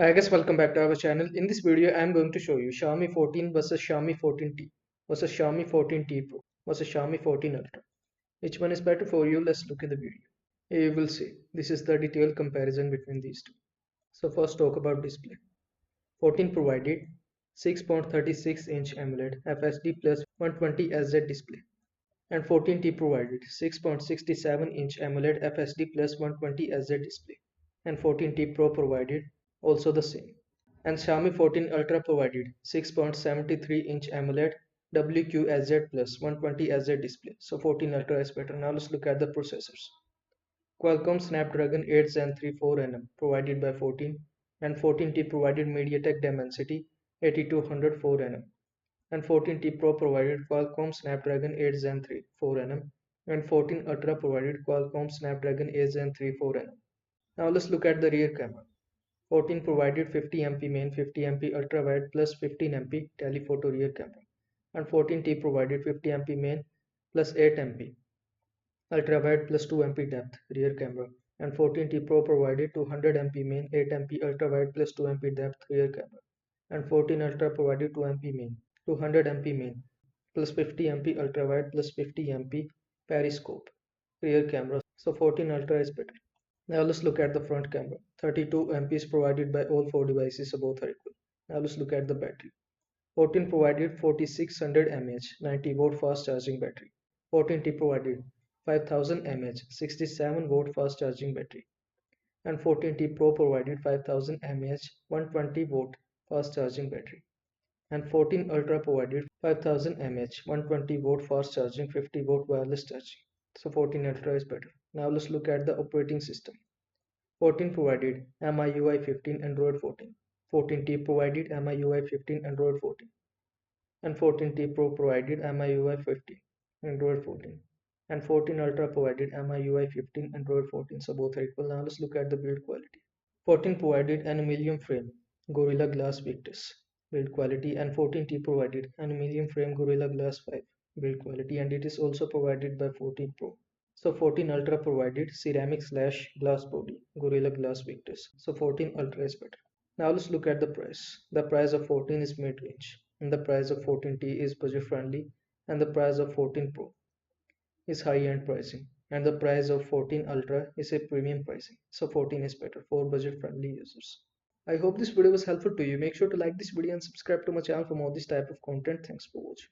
I guess welcome back to our channel. In this video, I am going to show you Xiaomi 14 versus Xiaomi 14T versus Xiaomi 14T Pro versus Xiaomi 14 Ultra. Which one is better for you? Let's look at the video. Here you will see. This is the detailed comparison between these two. So first talk about display. 14 provided 6.36-inch AMOLED FHD plus 120 Hz display and 14T provided 6.67-inch AMOLED FHD plus 120 Hz display and 14T Pro provided also the same. And Xiaomi 14 Ultra provided 6.73-inch AMOLED WQHZ plus 120 Hz display. So 14 Ultra is better. Now let's look at the processors. Qualcomm Snapdragon 8 Zen 3 4nm provided by 14 and 14T provided MediaTek Dimensity 8200 4nm and 14T Pro provided Qualcomm Snapdragon 8 Zen 3 4nm and 14 Ultra provided Qualcomm Snapdragon 8 Zen 3 4nm. Now let's look at the rear camera. 14 provided 50MP main 50MP ultra wide plus 15MP telephoto rear camera and 14T provided 50MP main plus 8MP ultra wide plus 2MP depth rear camera and 14T Pro provided 200MP main 8MP ultra wide plus 2MP depth rear camera and 14 Ultra provided 2MP main 200MP main plus 50MP ultra wide plus 50MP periscope rear camera. So 14 Ultra is better. Now let's look at the front camera. 32 MP is provided by all four devices, so both are equal. Now let's look at the battery. 14 provided 4600 mAh 90 watt fast charging battery. 14T provided 5000 mAh 67 watt fast charging battery. And 14T Pro provided 5000 mAh 120 watt fast charging battery. And 14 Ultra provided 5000 mAh 120 watt fast charging 50 watt wireless charging. So 14 Ultra is better. Now let's look at the operating system. 14 provided MIUI 15 Android 14. 14T provided MIUI 15 Android 14. And 14T Pro provided MIUI 15 Android 14. And 14 Ultra provided MIUI 15 Android 14. So both are equal. Now let's look at the build quality. 14 provided an aluminum frame Gorilla Glass Victus build quality and 14T provided an aluminum frame Gorilla Glass 5 build quality, and it is also provided by 14 Pro. So 14 Ultra provided ceramic slash glass body Gorilla Glass Victus. So 14 Ultra is better. Now let's look at the price. The price of 14 is mid-range and the price of 14T is budget friendly and the price of 14 Pro is high-end pricing and the price of 14 Ultra is a premium pricing. So 14 is better for budget-friendly users. I hope this video was helpful to you. Make sure to like this video and subscribe to my channel for more this type of content. Thanks for watching.